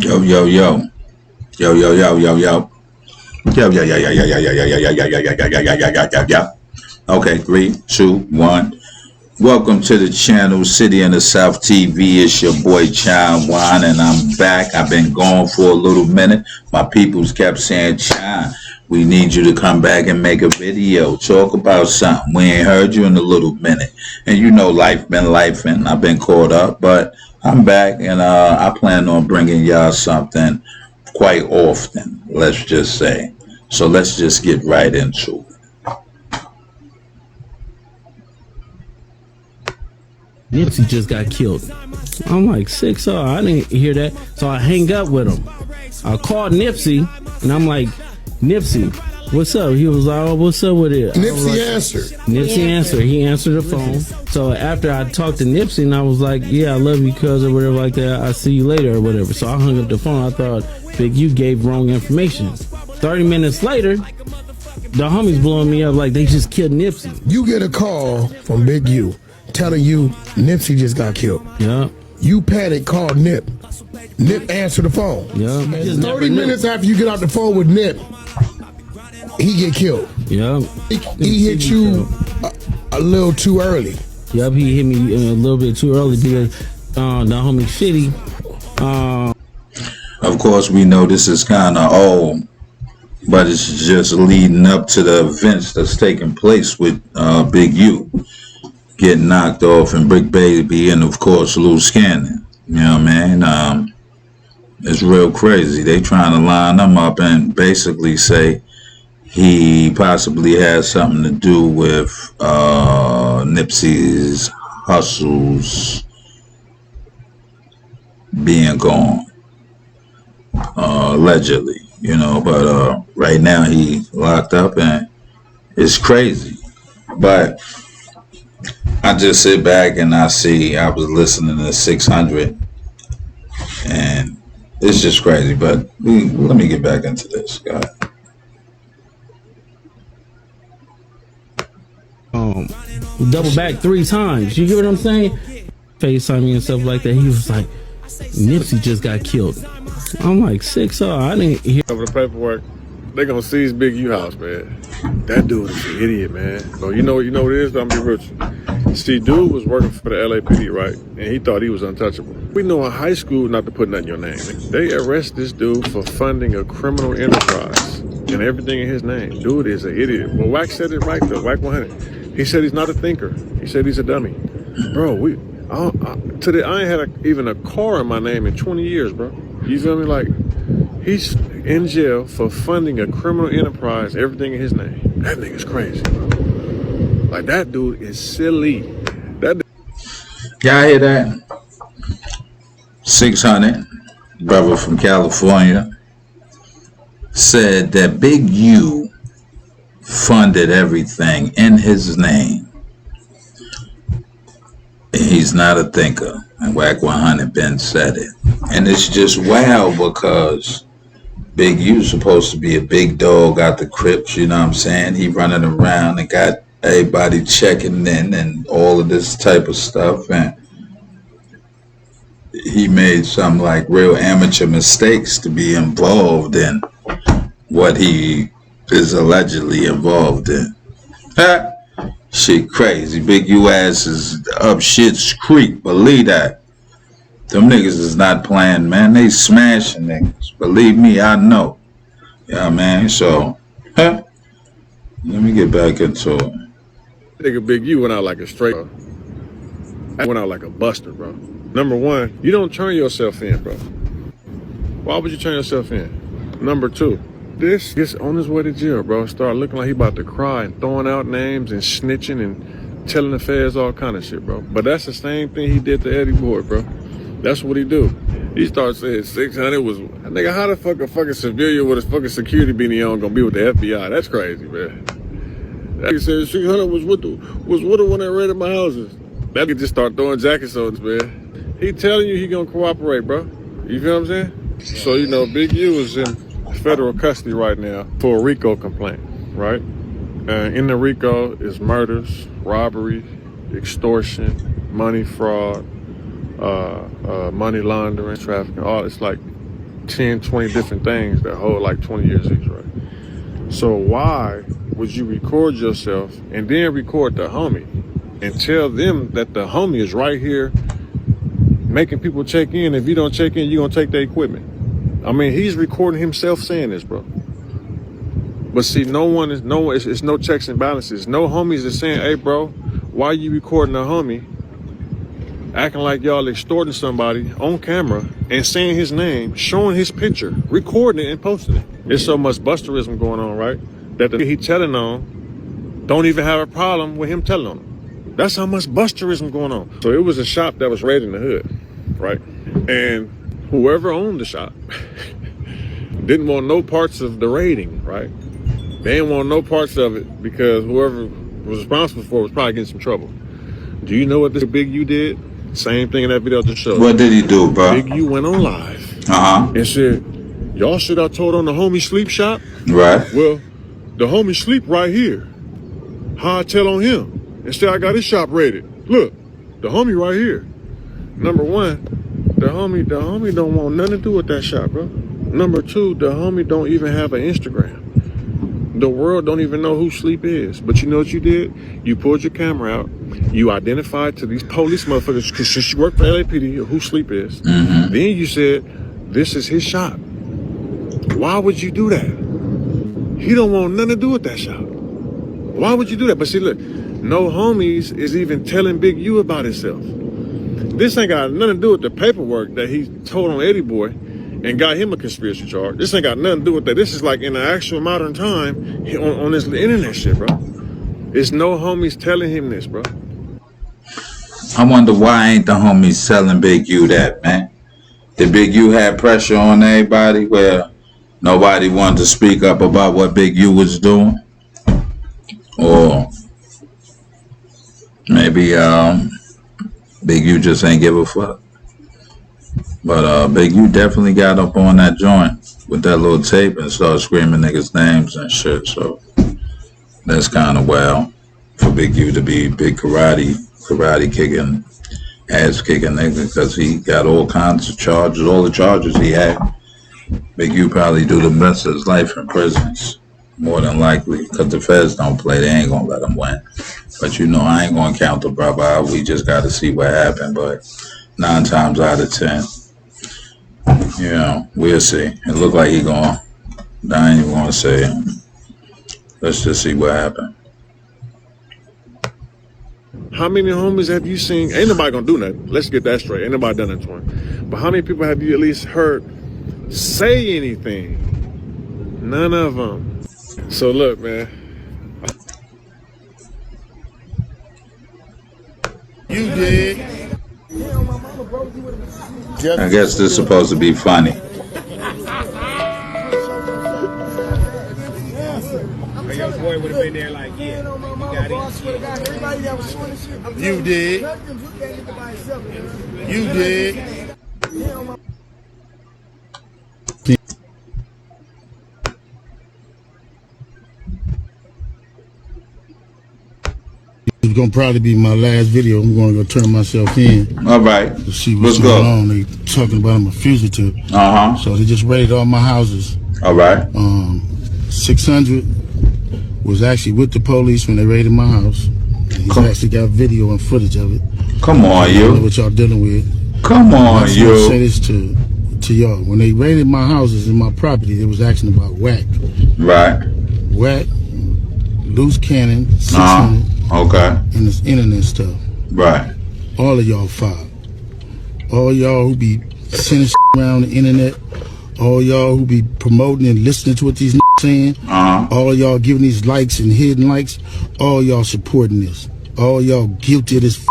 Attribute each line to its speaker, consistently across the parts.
Speaker 1: Yo, yo, yo. Yo, yo, yo, yo, yo. Yo, yo, yo, yo, yo, yo, yo, yo, yo, yo, yo, yo, yo, yo, yo, yo, yo, yo, yo. Okay, 3, 2, 1. Welcome to the channel, City in the South TV. It's your boy Chine Wine, and I'm back. I've been gone for a little minute. My peoples kept saying, Chine, we need you to come back and make a video, talk about something. We ain't heard you in a little minute. And you know life been life, and I've been caught up, but I'm back, and I plan on bringing y'all something quite often, let's just say. So let's just get right into it.
Speaker 2: Nipsey just got killed. I'm like, 6-0. I didn't hear that. So I hang up with him. I called Nipsey, and I'm like, Nipsey, what's up? He was like, oh, what's up with it?
Speaker 3: Nipsey answered.
Speaker 2: Nipsey answered. He answered the phone. So after I talked to Nipsey, and I was like, yeah, I love you, cuz, or whatever like that. I see you later, or whatever. So I hung up the phone. I thought Big U gave wrong information. 30 minutes later, the homies blowing me up like they just killed Nipsey.
Speaker 3: You get a call from Big U telling you Nipsey just got killed.
Speaker 2: Yeah.
Speaker 3: You panic, call Nip. Nip answer the phone.
Speaker 2: Yeah.
Speaker 3: And 30 minutes after you get out the phone with Nip, he get killed.
Speaker 2: Yeah.
Speaker 3: He hit you a little too early.
Speaker 2: Yep, he hit me a little bit too early because the homie Fitty.
Speaker 1: Of course, we know this is kind of old, but it's just leading up to the events that's taking place with Big U getting knocked off, and Brick Baby, and of course Loose Cannon. You know what I mean? It's real crazy. They trying to line them up and basically say he possibly has something to do with Nipsey's hustles being gone, allegedly. You know, but right now he locked up, and it's crazy. But I just sit back and I was listening to 600, and it's just crazy. But let me get back into this, guys.
Speaker 2: Double back 3 times. You get what I'm saying? FaceTime me and stuff like that. He was like, Nipsey just got killed. I'm like, 6-0. I didn't hear
Speaker 4: over the paperwork. They gonna seize Big U house, man. That dude is an idiot, man. So you know what it is? I'm gonna be rich. See, dude was working for the LAPD, right? And he thought he was untouchable. We know in high school not to put nothing in your name. They arrest this dude for funding a criminal enterprise and everything in his name. Dude is an idiot. Well, Wack said it right though. Wack 100. He said he's not a thinker. He said he's a dummy. Bro, I ain't had even a car in my name in 20 years, bro. You feel me? Like, he's in jail for funding a criminal enterprise, everything in his name. That nigga's crazy. Like, that dude is silly.
Speaker 1: Y'all hear that? 600, brother from California, said that Big U funded everything in his name. He's not a thinker. And Wack 100 Ben said it. And it's just wow, because Big U's supposed to be a big dog out the crypts, you know what I'm saying? He running around and got everybody checking in and all of this type of stuff. And he made some like real amateur mistakes to be involved in what he is allegedly involved in. Shit crazy. Big U ass is up shit's creek. Believe that. Them niggas is not playing, man. They smashing niggas. Believe me, I know. Yeah, man. So, let me get back into it.
Speaker 4: Nigga Big U went out like a straight, bro. I went out like a buster, bro. Number one, you don't turn yourself in, bro. Why would you turn yourself in? Number two, this gets on his way to jail, bro. Start looking like he about to cry and throwing out names and snitching and telling the feds all kind of shit, bro. But that's the same thing he did to Eddie Boyd, bro. That's what he do. He starts saying 600 was, nigga, how the fuck a fucking civilian with a fucking security beanie on gonna be with the FBI? That's crazy, man. That nigga said 600 was with the one that raided my houses. That nigga just start throwing jackets on us, man. He telling you he gonna cooperate, bro. You feel what I'm saying? So, you know, Big U is in federal custody right now for a RICO complaint, right? In the RICO is murders, robbery, extortion, money fraud, money laundering, trafficking. All it's like 10, 20 different things that hold like 20 years each, right? So why would you record yourself and then record the homie and tell them that the homie is right here making people check in? If you don't check in, you're gonna take their equipment. I mean, he's recording himself saying this, bro. But see, it's no checks and balances. No homies is saying, hey, bro, why you recording a homie acting like y'all extorting somebody on camera and saying his name, showing his picture, recording it and posting it? There's so much busterism going on, right? That the he telling on don't even have a problem with him telling on them. That's how much busterism going on. So it was a shop that was raided in the hood, right? And whoever owned the shop didn't want no parts of the raiding, right? They didn't want no parts of it because whoever was responsible for it was probably getting some trouble. Do you know what this Big U did? Same thing in that video just showed.
Speaker 1: What did he do, bro?
Speaker 4: Big U went on live and said, y'all should have told on the homie sleep shop.
Speaker 1: Right.
Speaker 4: Well, the homie sleep right here. How I tell on him? Instead, I got his shop raided. Look, the homie right here. Number one, the homie don't want nothing to do with that shop, bro. Number two, the homie don't even have an Instagram. The world don't even know who Sleep is. But you know what you did? You pulled your camera out. You identified to these police motherfuckers, because since you work for LAPD, who Sleep is. Then you said, this is his shop. Why would you do that? He don't want nothing to do with that shop. Why would you do that? But see, look, no homies is even telling Big U about himself. This ain't got nothing to do with the paperwork that he told on Eddie Boy and got him a conspiracy charge. This ain't got nothing to do with that. This is like in the actual modern time on this internet shit, bro. It's no homies telling him this, bro.
Speaker 1: I wonder why ain't the homies telling Big U that, man? Did Big U have pressure on everybody where nobody wanted to speak up about what Big U was doing? Or maybe Big U just ain't give a fuck. But Big U definitely got up on that joint with that little tape and started screaming niggas' names and shit. So that's kind of wild for Big U to be big karate kicking, ass kicking nigga, because he got all kinds of charges, all the charges he had. Big U probably do the rest of his life in prisons, more than likely, because the feds don't play. They ain't gonna let him win. But you know, I ain't gonna count the brother out. We just got to see what happened. But 9 times out of 10, you know, we'll see. It look like he gonna. I ain't even gonna say it. Let's just see what happened.
Speaker 4: How many homies have you seen? Ain't nobody gonna do nothing. Let's get that straight. Ain't nobody done it to him. But how many people have you at least heard say anything? None of them. So look, man.
Speaker 3: You did.
Speaker 1: I guess this is supposed to be funny.
Speaker 5: Your boy would have been there like, yeah,
Speaker 3: You did. You did. It's gonna probably be my last video. I'm gonna go turn myself in.
Speaker 1: All right.
Speaker 3: To see
Speaker 1: Let's
Speaker 3: what's going on. They talking about I'm a fugitive. So they just raided all my houses.
Speaker 1: All right.
Speaker 3: 600 was actually with the police when they raided my house. And he's actually got video and footage of it.
Speaker 1: Come on,
Speaker 3: I don't know
Speaker 1: you.
Speaker 3: what y'all dealing with.
Speaker 1: Come on,
Speaker 3: I
Speaker 1: you.
Speaker 3: say this to y'all. When they raided my houses and my property, they was asking about whack.
Speaker 1: Right.
Speaker 3: Whack, loose cannon, 600,
Speaker 1: okay.
Speaker 3: and this internet stuff.
Speaker 1: Right.
Speaker 3: All of y'all filed. All y'all who be sending around the internet. All y'all who be promoting and listening to what these saying. All y'all giving these likes and hidden likes. All y'all supporting this. All y'all guilty of this shit.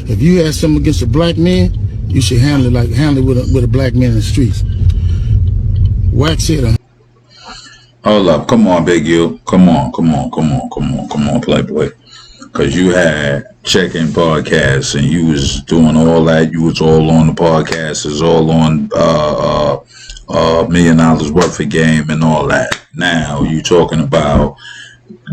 Speaker 3: If you had something against a black man, you should handle it with a black man in the streets. Wax said.
Speaker 1: Hold up. Come on, Big U. Come on, Playboy. Because you had check-in podcasts and you was doing all that. You was all on the podcasts. It's all on $1 million worth of game and all that. Now you talking about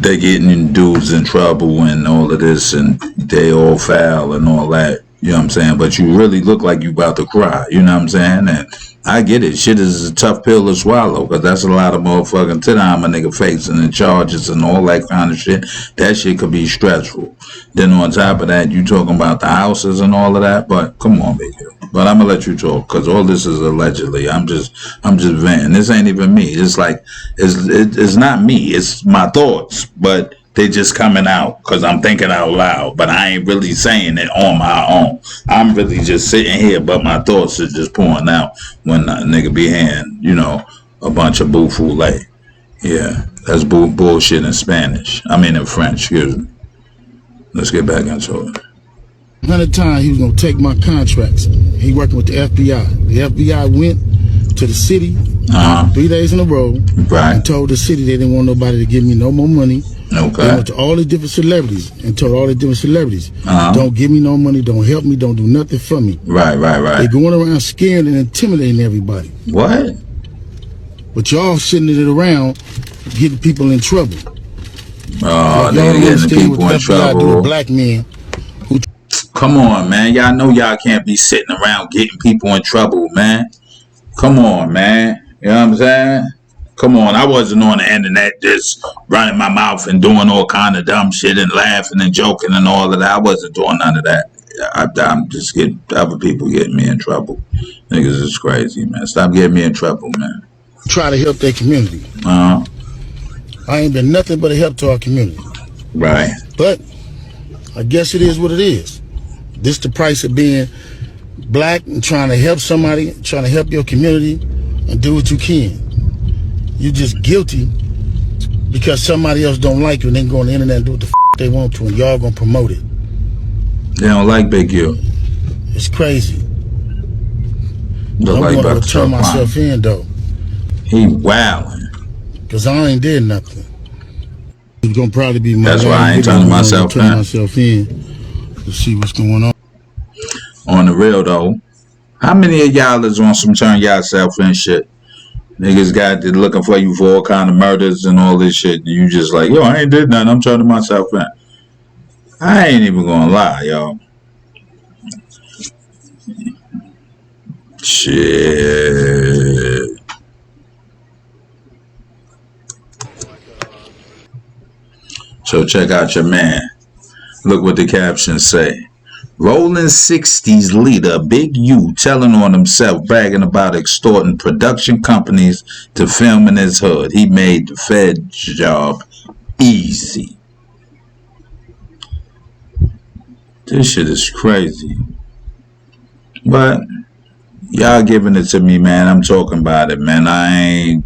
Speaker 1: they getting dudes in trouble and all of this and they all foul and all that. You know what I'm saying? But you really look like you about to cry. You know what I'm saying? And I get it. Shit is a tough pill to swallow because that's a lot of motherfucking time a nigga facing and charges and all that kind of shit. That shit could be stressful. Then on top of that, you talking about the houses and all of that. But come on, big girl. But I'm gonna let you talk because all this is allegedly. I'm just venting. This ain't even me. It's like it's not me. It's my thoughts, but they just coming out because I'm thinking out loud. But I ain't really saying it on my own. I'm really just sitting here, but my thoughts are just pouring out when a nigga be hand, you know, a bunch of boufoulet. Yeah, that's bullshit in Spanish. I mean in French. Excuse me. Let's get back into it.
Speaker 3: 100 times he was gonna take my contracts. He working with the FBI. The FBI went to the city 3 days in a row and told the city they didn't want nobody to give me no more money.
Speaker 1: Okay.
Speaker 3: They went to all the different celebrities and told all the different celebrities, don't give me no money, don't help me, don't do nothing for me.
Speaker 1: Right.
Speaker 3: They going around scaring and intimidating everybody.
Speaker 1: What?
Speaker 3: But y'all sitting it around getting people in trouble.
Speaker 1: Oh, they getting people in trouble.
Speaker 3: Black men.
Speaker 1: Come on, man. Y'all know y'all can't be sitting around getting people in trouble, man. Come on, man. You know what I'm saying? Come on. I wasn't on the internet just running my mouth and doing all kind of dumb shit and laughing and joking and all of that. I wasn't doing none of that. I'm just getting other people getting me in trouble. Niggas is crazy, man. Stop getting me in trouble, man.
Speaker 3: Try to help their community. I ain't been nothing but a help to our community.
Speaker 1: Right.
Speaker 3: But I guess it is what it is. This the price of being black and trying to help somebody, trying to help your community and do what you can. You just guilty because somebody else don't like you and then go on the internet and do what the f they want to and y'all gonna promote it.
Speaker 1: They don't like Big U.
Speaker 3: It's crazy.
Speaker 1: Look
Speaker 3: I'm
Speaker 1: like
Speaker 3: gonna
Speaker 1: about to
Speaker 3: turn myself in though.
Speaker 1: He wildin'.
Speaker 3: Cause I ain't did nothing. It's gonna probably be my
Speaker 1: That's why I ain't turning myself
Speaker 3: in to see what's going on.
Speaker 1: On the real though, how many of y'all is on some turn yourself in shit? Niggas got looking for you for all kind of murders and all this shit. You just like, yo, I ain't did nothing. I'm turning myself in. I ain't even gonna lie, y'all. Shit. So check out your man. Look what the captions say. Rolling 60s leader Big U telling on himself, bragging about extorting production companies to film in his hood. He made the Fed job easy. This shit is crazy. But y'all giving it to me, man. I'm talking about it, man. I ain't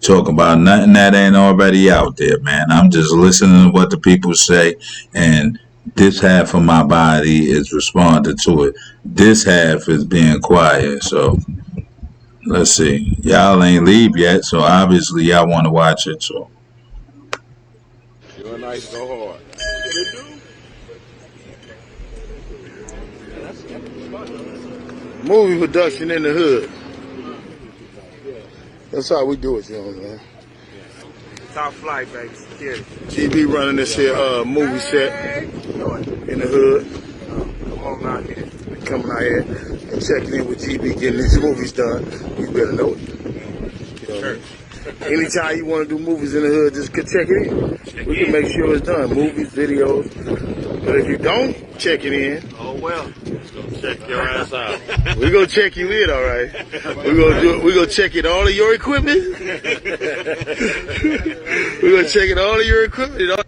Speaker 1: talking about nothing that ain't already out there, man. I'm just listening to what the people say, and this half of my body is responding to it. This half is being quiet. So let's see. Y'all ain't leave yet, so obviously y'all want to watch it. So
Speaker 4: You're nice, so hard.
Speaker 3: Movie production in the hood. That's how we do it, you know, man.
Speaker 5: Top flight, baby. Security.
Speaker 3: GB running this here movie set in the hood.
Speaker 5: Come on out here.
Speaker 3: Coming out here and checking in with GB, getting these movies done. You better know it. You know what I mean? Anytime you want to do movies in the hood, just check it in. We can make sure it's done. Movies, videos. But if you don't check it in,
Speaker 5: Oh well.
Speaker 4: Check your ass out.
Speaker 3: we're gonna check you in, all right. We're gonna check in all of your equipment. We're gonna check in all of your equipment.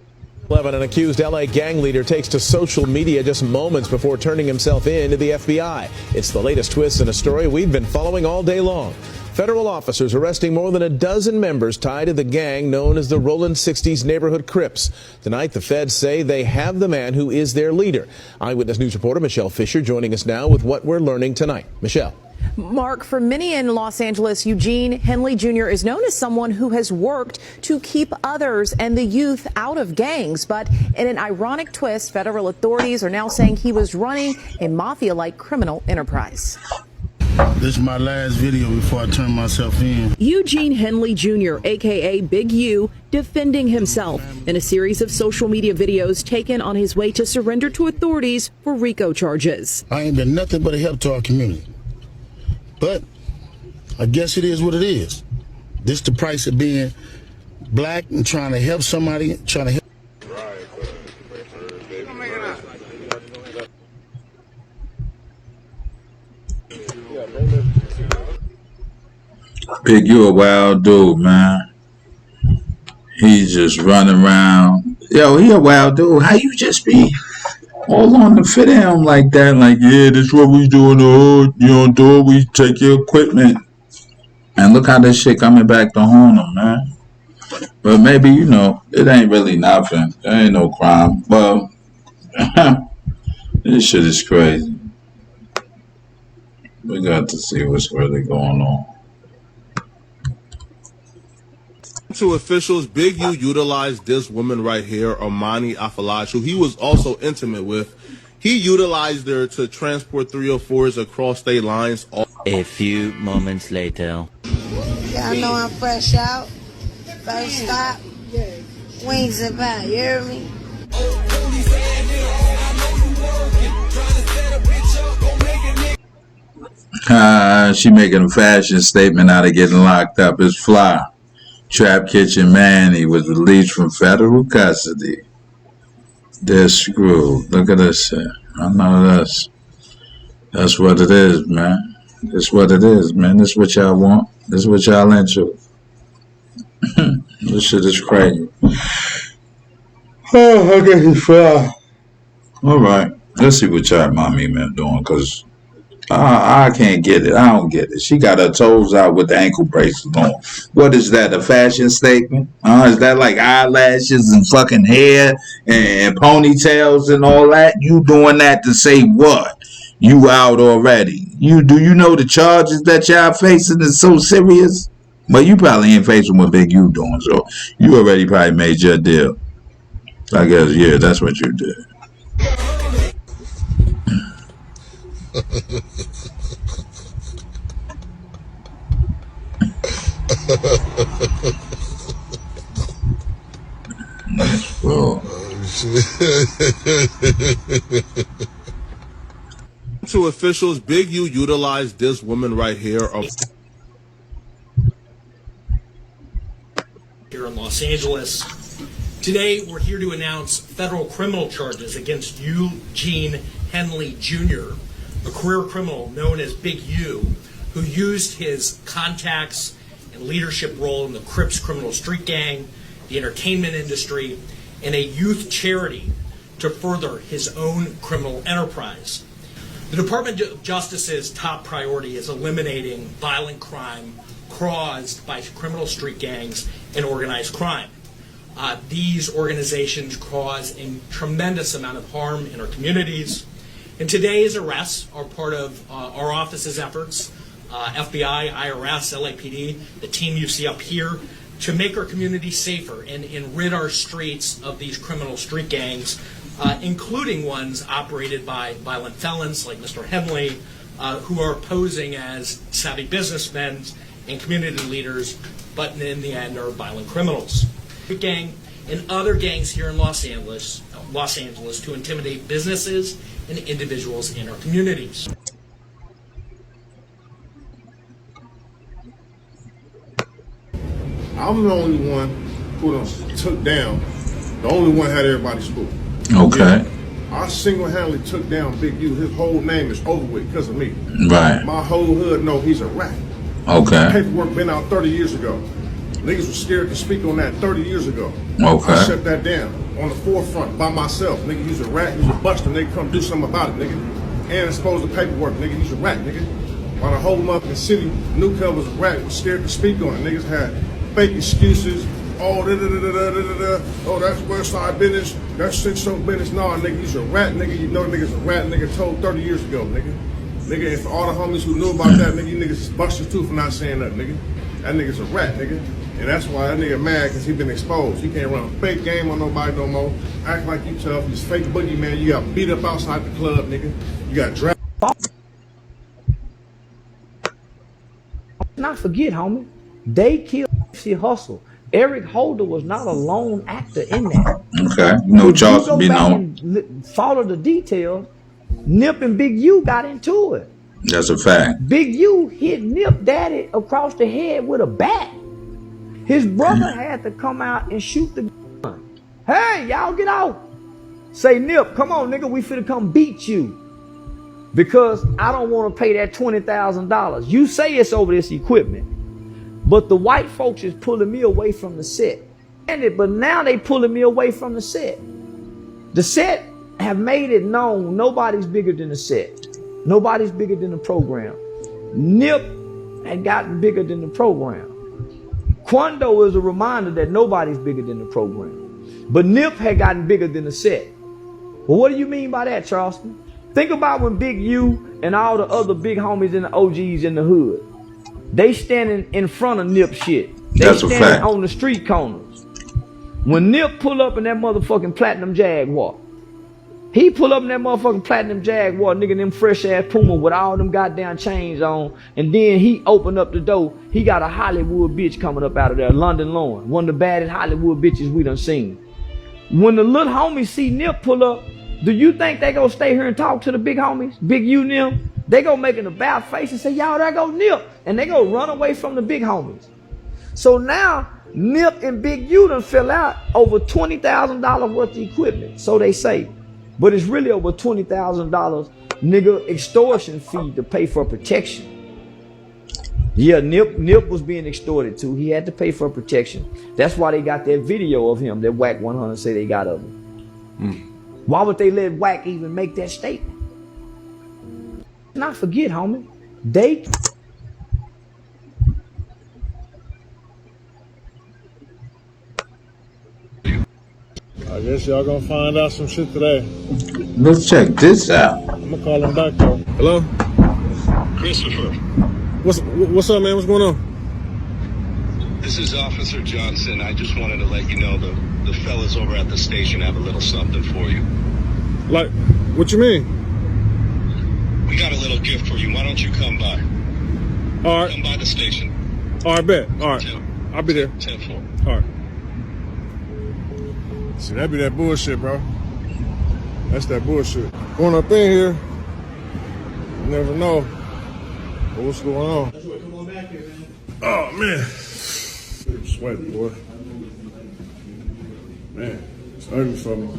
Speaker 6: 11, an accused LA gang leader takes to social media just moments before turning himself in to the FBI. It's the latest twist in a story we've been following all day long. Federal officers arresting more than a dozen members tied to the gang known as the Rolling 60s Neighborhood Crips. Tonight, the feds say they have the man who is their leader. Eyewitness News reporter Michelle Fisher joining us now with what we're learning tonight. Michelle.
Speaker 7: Mark, for many in Los Angeles, Eugene Henley Jr. is known as someone who has worked to keep others and the youth out of gangs. But in an ironic twist, federal authorities are now saying he was running a mafia-like criminal enterprise.
Speaker 3: This is my last video before I turn myself in.
Speaker 7: Eugene Henley Jr., aka Big U, defending himself in a series of social media videos taken on his way to surrender to authorities for RICO charges.
Speaker 3: I ain't been nothing but a help to our community. But I guess it is what it is. This the price of being black and trying to help somebody, trying to help.
Speaker 1: Big, you a wild dude, man. He's just running around. Yo, he a wild dude. How you just be all on the fit of him like that? Like, yeah, this is what we do in the hood. You don't do it, we take your equipment. And look how this shit coming back to haunt him, man. But maybe, you know, it ain't really nothing. There ain't no crime. Well, this shit is crazy. We got to see what's really going on.
Speaker 8: To officials, Big U utilized this woman right here, Armani Afalash, who he was also intimate with. He utilized her to transport 304s across state lines.
Speaker 9: A few moments later.
Speaker 10: Y'all know I'm fresh out. First stop, Wings and Pie, you hear me?
Speaker 1: She making a fashion statement out of getting locked up. It's fly. Trap Kitchen Manny was released from federal custody. They're screwed. Look at this shit. I know this. That's what it is, man. That's what it is, man. This is what y'all want. This is what y'all into. This shit is crazy. Oh, I guess he's fly. All right. Let's see what y'all mommy man doing, because I can't get it. I don't get it. She got her toes out with the ankle bracelet on. What is that, a fashion statement? Is that like eyelashes and fucking hair and ponytails and all that? You doing that to say what? You out already. Do you know the charges that y'all facing is so serious? But you probably ain't facing what Big U doing, so you already probably made your deal. I guess, yeah, that's what you did.
Speaker 8: To officials, Big U utilized this woman right here.
Speaker 11: Here in Los Angeles. Today, we're here to announce federal criminal charges against Eugene Henley Jr., a career criminal known as Big U, who used his contacts and leadership role in the Crips criminal street gang, the entertainment industry, and a youth charity to further his own criminal enterprise. The Department of Justice's top priority is eliminating violent crime caused by criminal street gangs and organized crime. These organizations cause a tremendous amount of harm in our communities. And today's arrests are part of our office's efforts, FBI, IRS, LAPD, the team you see up here, to make our community safer and rid our streets of these criminal street gangs, including ones operated by violent felons like Mr. Henley, who are posing as savvy businessmen and community leaders, but in the end are violent criminals. The gang and other gangs here in Los Angeles to intimidate businesses and individuals in our communities.
Speaker 4: I'm the only one who took down. The only one had everybody's school.
Speaker 1: Okay.
Speaker 4: Yeah. I single-handedly took down Big U. His whole name is over with because of me.
Speaker 1: Right.
Speaker 4: My whole hood know he's a rat.
Speaker 1: Okay.
Speaker 4: Paperwork been out 30 years ago. Niggas was scared to speak on that 30 years ago.
Speaker 1: Okay.
Speaker 4: I shut that down on the forefront by myself. Nigga, he's a rat, he's a buster, nigga, come do something about it, nigga. And exposed the paperwork, nigga, he's a rat, nigga. While the whole motherfucking city knew Cub was a rat, was scared to speak on it. Niggas had fake excuses. Oh, oh, that's Westside business. That's Central business. Nah, nigga, he's a rat, nigga. You know the nigga's a rat, nigga, told 30 years ago, nigga. Nigga, and for all the homies who knew about that, nigga, you niggas is busters too for not saying that, nigga. That nigga's a rat, nigga. And that's why that nigga mad, because he been exposed. He can't run a fake game on nobody no more. Act like you tough. He's fake boogeyman. You got beat up outside the club, nigga. You got dragged.
Speaker 12: not forget, homie, they killed Nipsey Hussle. Eric Holder was not a lone actor in that.
Speaker 1: Okay, no Charles
Speaker 12: go
Speaker 1: be
Speaker 12: back
Speaker 1: known.
Speaker 12: and follow the details. Nip and Big U got into it.
Speaker 1: That's a fact.
Speaker 12: Big U hit Nip Daddy across the head with a bat. His brother had to come out and shoot the gun. Hey, y'all get out. Say, Nip, come on, nigga, we finna come beat you. Because I don't want to pay that $20,000. You say it's over this equipment. But the white folks is pulling me away from the set. But now they pulling me away from the set. The set have made it known nobody's bigger than the set. Nobody's bigger than the program. Nip had gotten bigger than the program. Quando is a reminder that nobody's bigger than the program. But Nip had gotten bigger than the set. Well, what do you mean by that, Charleston? Think about when Big U and all the other big homies and the OGs in the hood, they standing in front of Nip shit. They
Speaker 1: That's a fact.
Speaker 12: standing on the street corners. When Nip pull up in that motherfucking platinum Jaguar, he pull up in that motherfucking platinum Jaguar, nigga, them fresh ass Puma with all them goddamn chains on, and then he opened up the door. He got a Hollywood bitch coming up out of there, London Lauren, one of the baddest Hollywood bitches we done seen. When the little homies see Nip pull up, do you think they gonna stay here and talk to the big homies, Big U and them? They gonna make an about face and say, y'all, there go Nip, and they gonna run away from the big homies. So now Nip and Big U done fell out over $20,000 worth of equipment, so they say. But it's really over $20,000 nigga extortion fee to pay for protection. Yeah, Nip was being extorted too. He had to pay for protection. That's why they got that video of him that Wack 100 say they got of him. Why would they let Wack even make that statement? Not forget, homie, they...
Speaker 4: I guess y'all gonna find out some shit today.
Speaker 1: Let's check this out.
Speaker 4: I'm gonna call him back though. Hello?
Speaker 13: Christopher.
Speaker 4: What's up, man? What's going on?
Speaker 13: This is Officer Johnson. I just wanted to let you know the fellas over at the station have a little something for you.
Speaker 4: Like, what you mean?
Speaker 13: We got a little gift for you. Why don't you come by?
Speaker 4: All right.
Speaker 13: Come by the station.
Speaker 4: All right, bet. All right. I'll be there.
Speaker 13: 10-4.
Speaker 4: All right. See, that be that bullshit, bro. That's that bullshit. Going up in here, you never know what's going on. Oh, man. Sweaty, boy. Man, it's ugly for me.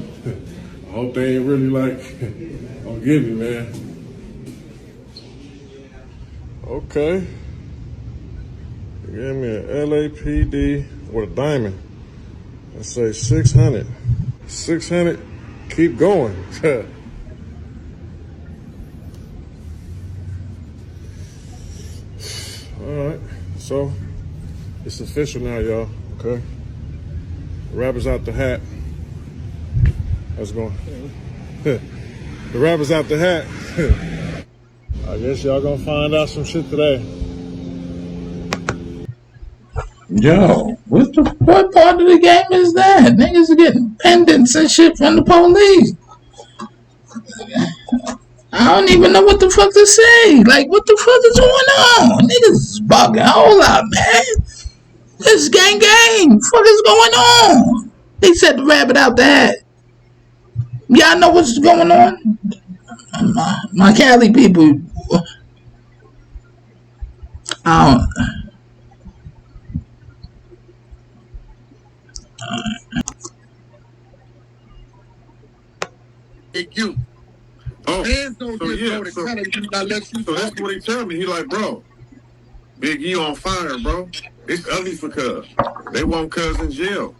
Speaker 4: I hope they ain't really like, gonna get me, man. Okay. They gave me an LAPD with a diamond. I say 600. 600, keep going. All right, so it's official now, y'all, okay? The rapper's out the hat. How's it going? The rapper's out the hat. I guess y'all gonna find out some shit today.
Speaker 1: Yo, what part of the game is that? Niggas are getting pendants and shit from the police. I don't even know what the fuck to say. Like, what the fuck is going on? Niggas is bugging. Hold up, man. This gang. What is going on? They said the rabbit out the hat. Y'all know what's going on? My Cali people.
Speaker 14: You.
Speaker 8: Oh,
Speaker 14: Hands don't
Speaker 8: so
Speaker 14: get
Speaker 8: yeah,
Speaker 14: loaded,
Speaker 8: so,
Speaker 14: kinda do not let you
Speaker 8: so that's what he tell me. He like, bro, Big E on fire, bro. It's ugly for Cuz. They want Cuz in jail.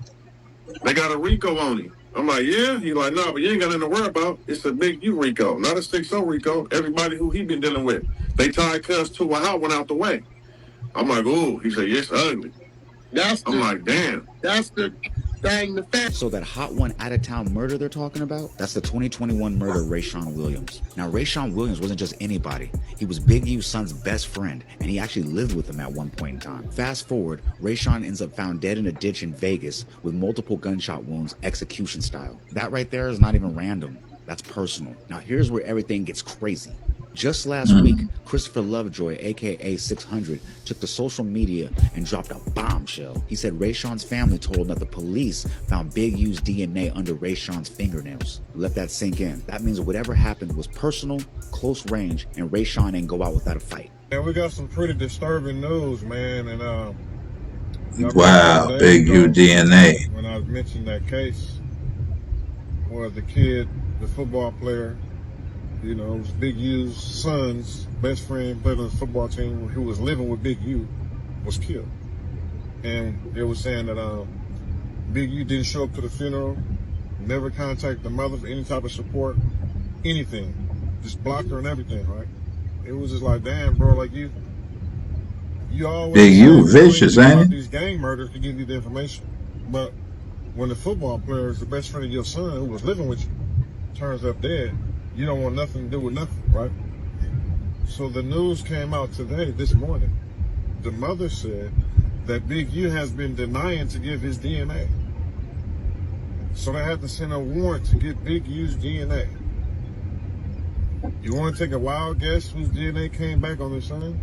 Speaker 8: They got a RICO on him. I'm like, yeah? He like, no, but you ain't got nothing to worry about. It's a Big U RICO, not a 6-0 RICO. Everybody who he been dealing with. They tied Cuz to a house, went out the way. I'm like, ooh. He said, yeah, it's ugly. I'm like, damn.
Speaker 14: That's the thing, the fact.
Speaker 15: So that hot one out-of-town murder they're talking about, that's the 2021 murder of Rayshawn Williams. Now, Rayshawn Williams wasn't just anybody. He was Big U's son's best friend, and he actually lived with him at one point in time. Fast forward, Rayshawn ends up found dead in a ditch in Vegas with multiple gunshot wounds, execution style. That right there is not even random. That's personal. Now, here's where everything gets crazy. Just last week, Christopher Lovejoy, aka 600, took to social media and dropped a bombshell. He said Rayshawn's family told him that the police found Big U's DNA under Rayshawn's fingernails. Let that sink in. That means whatever happened was personal, close range, and Rayshawn ain't go out without a fight.
Speaker 4: And we got some pretty disturbing news, man. And
Speaker 1: wow, Big U DNA.
Speaker 4: When I mentioned that case, where the kid, the football player, you know, it was Big U's son's best friend, played on the football team, who was living with Big U, was killed. And they were saying that Big U didn't show up to the funeral, never contacted the mother for any type of support, anything, just blocked her and everything, right? It was just like, damn, bro, like you always
Speaker 1: Big U vicious, ain't it?
Speaker 4: These gang murders to give you the information, but when the football player is the best friend of your son who was living with you turns up dead, you don't want nothing to do with nothing, right? So the news came out today, this morning. The mother said that Big U has been denying to give his DNA. So they had to send a warrant to get Big U's DNA. You want to take a wild guess whose DNA came back on his son?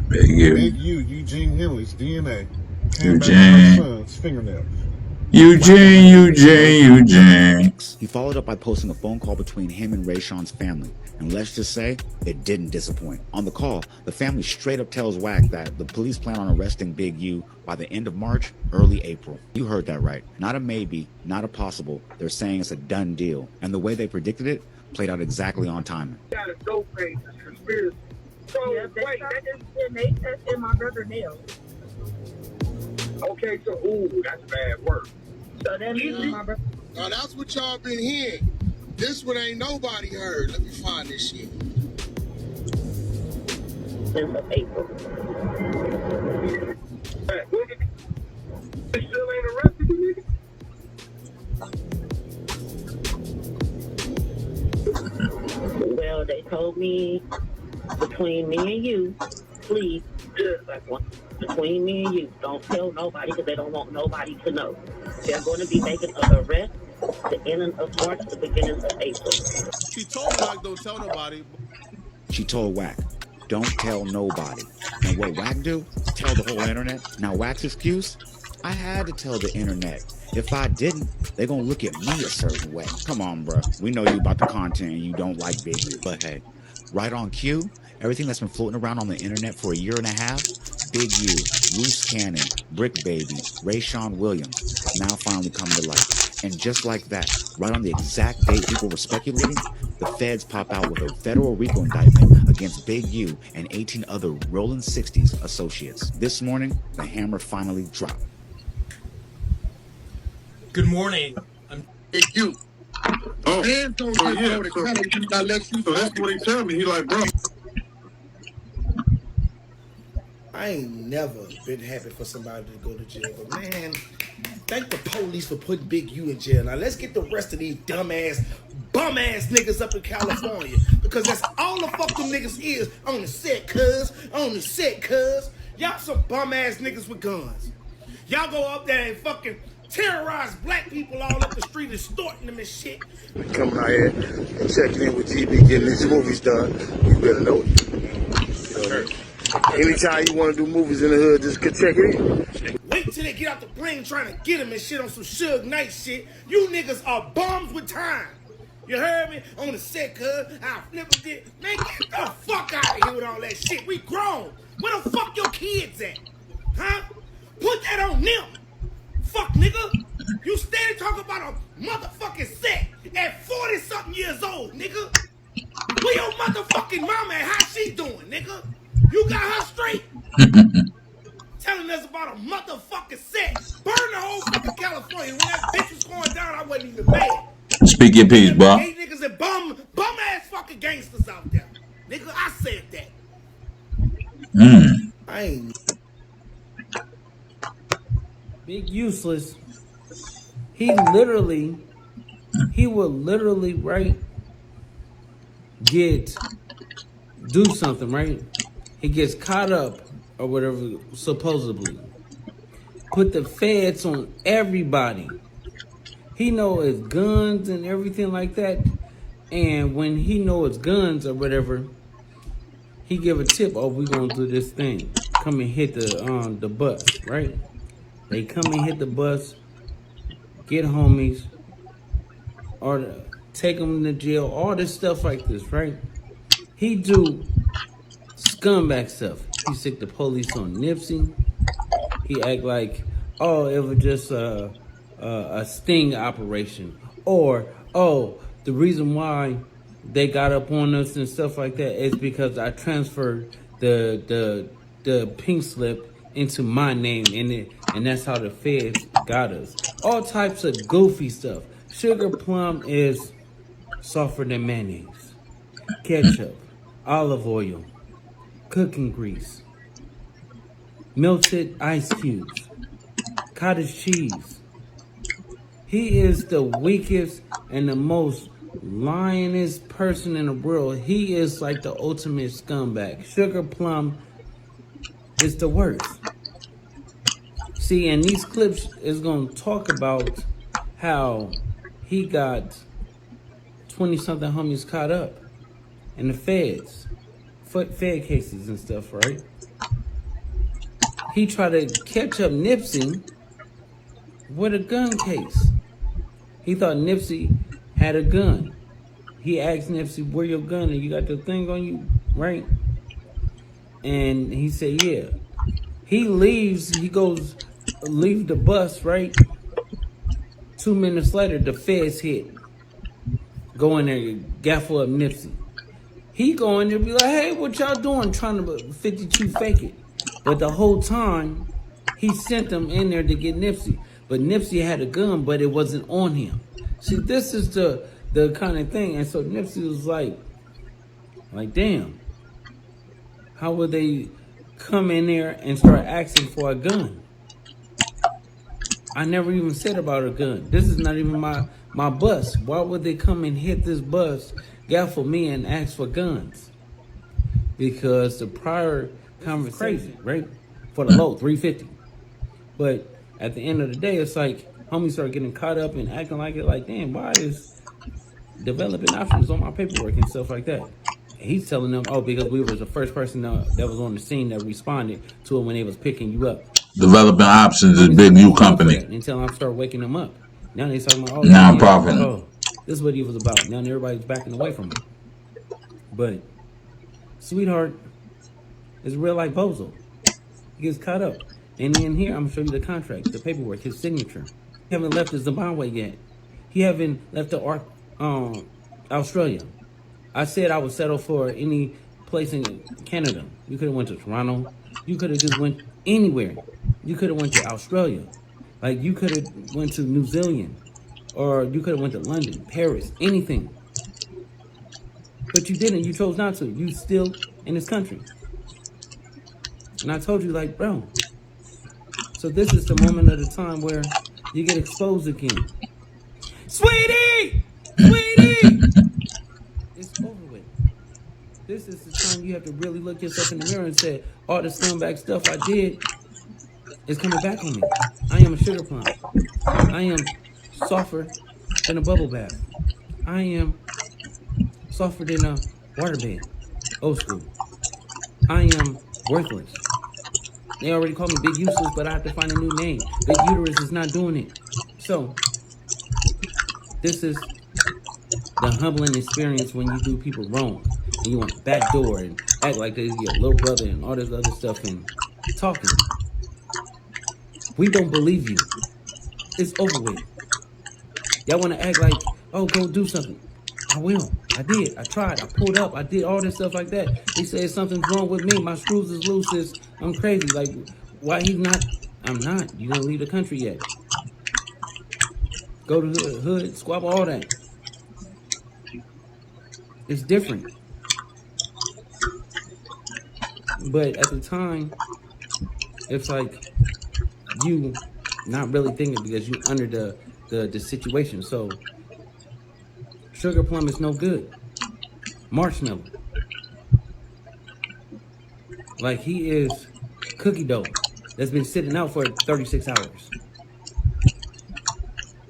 Speaker 1: Big U.
Speaker 4: Big U, Eugene Henley's DNA came back on his son's fingernails.
Speaker 1: Eugene.
Speaker 15: He followed up by posting a phone call between him and Rayshawn's family, and let's just say it didn't disappoint. On the call, the family straight up tells Wack that the police plan on arresting Big U by the end of March, early April. You heard that right. Not a maybe, not a possible. They're saying it's a done deal, and the way they predicted it played out exactly on timing.
Speaker 14: Got a dope face, conspiracy. So yeah, wait, that is DNA test in my brother's nails. Okay, so ooh, that's bad work. So that means my brother.
Speaker 16: Now that's what y'all been hearing. This one ain't nobody heard. Let me find this shit.
Speaker 14: Since April. They still ain't arrested you, nigga? Well, they told me between me and you, please, between me and you, don't tell nobody because they don't want nobody to know. They're going to be making an arrest the ending of March, the beginning of April.
Speaker 8: She told me, like, don't tell nobody.
Speaker 15: She told Wack, don't tell nobody. And what Wack do? Tell the whole internet. Now Wack's excuse? I had to tell the internet. If I didn't, they gonna look at me a certain way. Come on, bro. We know you about the content and you don't like Big U. But hey, right on cue, everything that's been floating around on the internet for a year and a half, Big U, Loose Cannon, Brick Baby, Rayshawn Williams, now finally coming to light. And just like that, right on the exact date people were speculating, the feds pop out with a federal RICO indictment against Big U and 18 other Rolling 60s associates. This morning, the hammer finally dropped.
Speaker 11: Good morning. I'm
Speaker 14: Big U. Hands don't get
Speaker 4: yeah,
Speaker 14: loaded.
Speaker 4: So that's what he tell me. He like, bro.
Speaker 17: I ain't never been happy for somebody to go to jail, but man, thank the police for putting Big U in jail. Now let's get the rest of these dumbass, bum-ass niggas up in California, because that's all the fuck them niggas is on the set, cuz. On the set, cuz. Y'all some bum-ass niggas with guns. Y'all go up there and fucking terrorize black people all up the street, extorting them and shit.
Speaker 14: Coming out here and checking in with GB, getting these movies done. You better know it. You know, anytime you want to do movies in the hood, just check it in.
Speaker 17: Wait till they get out the plane trying to get him and shit on some Suge Knight shit. You niggas are bums with time. You heard me? On the set, cuz. I flip it. Man, get the fuck out of here with all that shit. We grown. Where the fuck your kids at? Huh? Put that on them. Fuck, nigga. You steady talking about a motherfucking set at 40-something years old, nigga. Where your motherfucking mama at? How she doing, nigga? You got her straight? Telling us about a motherfucking set. Burn the whole fucking California. When that bitch was going down, I wasn't even mad.
Speaker 1: Speak your piece, bro.
Speaker 17: Eight niggas and bum-ass fucking gangsters out there. Nigga, I said that. I ain't...
Speaker 2: Big useless. He will literally, right, do something, right? He gets caught up or whatever, supposedly. Put the feds on everybody. He know his guns and everything like that. And when he know it's guns or whatever, he give a tip. Oh, we gonna do this thing. Come and hit the bus, right? They come and hit the bus, get homies, or take them to jail. All this stuff like this, right? He do scumbag stuff. He sick the police on Nipsey. He act like, oh, it was just a sting operation, or oh, the reason why they got up on us and stuff like that is because I transferred the pink slip into my name in it, and that's how the feds got us. All types of goofy stuff. Sugar Plum is softer than mayonnaise, ketchup, olive oil, cooking grease, melted ice cubes, cottage cheese. He is the weakest and the most lionest person in the world. He is like the ultimate scumbag. Sugar Plum is the worst. See, and these clips is going to talk about how he got 20-something homies caught up in the feds, fed cases and stuff, right? He tried to catch up Nipsey with a gun case. He thought Nipsey had a gun. He asked Nipsey, where your gun? And you got the thing on you, right? And he said, yeah. He leaves, leave the bus, right? 2 minutes later, the feds hit. Go in there, gaffle up Nipsey. He go in there and be like, hey, what y'all doing? Trying to 52 fake it. But the whole time, he sent them in there to get Nipsey. But Nipsey had a gun, but it wasn't on him. See, this is the kind of thing. And so Nipsey was like, damn. How would they come in there and start asking for a gun? I never even said about a gun. This is not even my bus. Why would they come and hit this bus, gaffle me, and ask for guns? Because the prior conversation, crazy, right? For the low, 350. But at the end of the day, it's like homies start getting caught up and acting like it, like, damn, why is developing options on my paperwork and stuff like that? And he's telling them, oh, because we was the first person that was on the scene that responded to it when they was picking you up.
Speaker 1: Developing Options is Big U company.
Speaker 2: Until I start waking them up. Now they talking about, oh,
Speaker 1: non-profit.
Speaker 2: Oh, this is what he was about. Now everybody's backing away from him. But sweetheart is real like Bozo. He gets caught up. And in here, I'm going to show you the contract, the paperwork, his signature. He haven't left the Zimbabwe yet. He haven't left the Australia. I said I would settle for any place in Canada. You could have went to Toronto. You could have just went anywhere. You could have went to Australia. Like, you could have went to New Zealand. Or you could have went to London, Paris, anything. But you didn't. You chose not to. You still in this country. And I told you, like, bro. So this is the moment of the time where you get exposed again. Sweetie! Sweetie! It's over with. This is the time you have to really look yourself in the mirror and say, all the scumbag stuff I did is coming back on me. I am a sugar plum. I am softer than a bubble bath. I am softer than a waterbed. Old school. I am worthless. They already call me Big Useless, but I have to find a new name. Big Uterus is not doing it. So, this is the humbling experience when you do people wrong. And you want to backdoor and act like they're your little brother and all this other stuff and talking. We don't believe you. It's over with. Y'all want to act like, oh, go do something. I will. I did. I tried. I pulled up. I did all this stuff like that. He said something's wrong with me. My screws is loose. I'm crazy. Like, why he's not? I'm not. You don't leave the country yet. Go to the hood, squabble, all that. It's different. But at the time, it's like you not really thinking because you under the situation. So Sugar Plum is no good. Marshmallow. Like, he is cookie dough that's been sitting out for 36 hours.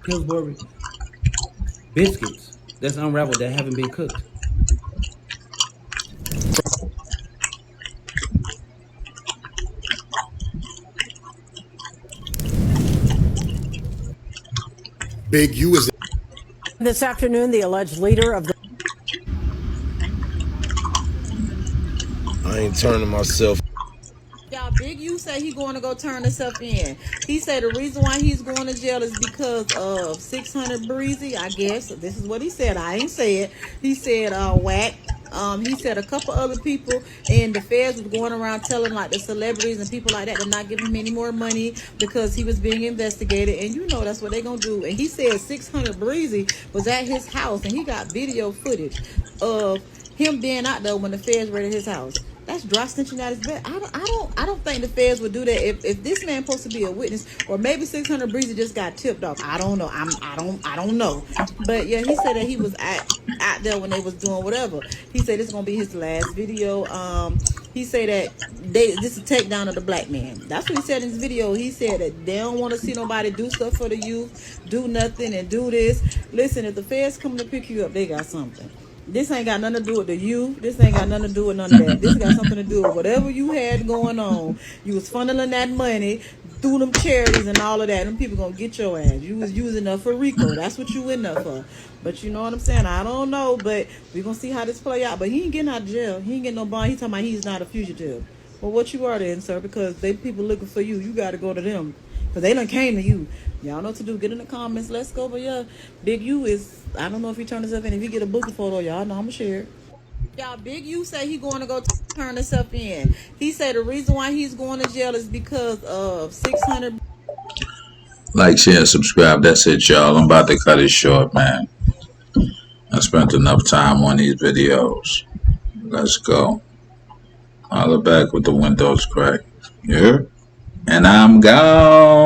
Speaker 2: Pillsbury biscuits that's unraveled that haven't been cooked.
Speaker 3: Big U is.
Speaker 7: This afternoon, the alleged leader of the
Speaker 18: I ain't turning myself.
Speaker 19: Y'all, Big U say he going to go turn himself in. He said the reason why he's going to jail is because of 600 Breezy. I guess this is what he said. I ain't say it. He said whack. He said a couple other people, and the feds was going around telling like the celebrities and people like that to not give him any more money because he was being investigated. And you know that's what they gonna do. And he said 600 Breezy was at his house, and he got video footage of him being out there when the feds raided his house. That's dry snitching at his bed. I don't think the feds would do that if this man supposed to be a witness, or maybe 600 Breezy just got tipped off. I don't know. I don't know. But yeah, he said that he was out there when they was doing whatever. He said this is gonna be his last video. He said that this is a takedown of the black man. That's what he said in his video. He said that they don't want to see nobody do stuff for the youth, do nothing and do this. Listen, if the feds come to pick you up, they got something. This ain't got nothing to do with the youth. This ain't got nothing to do with none of that. This got something to do with whatever you had going on. You was funneling that money through them charities and all of that. Them people gonna get your ass. You was using her for Rico. That's what you in there for. But you know what I'm saying? I don't know, but we gonna see how this play out. But he ain't getting out of jail. He ain't getting no bond. He talking about he's not a fugitive. Well, what you are then, sir? Because they people looking for you. You got to go to them. Because they done came to you. Y'all know what to do. Get in the comments. Let's go. But yeah, Big U is, I don't know if he turned himself in. If he get a booking photo, y'all know I'm going to share it. Y'all, Big U say he going to go turn himself in. He said the reason why he's going to jail is because of 600.
Speaker 1: Like, share, and subscribe. That's it, y'all. I'm about to cut it short, man. I spent enough time on these videos. Let's go. Holla back with the windows cracked. Yeah? And I'm gone.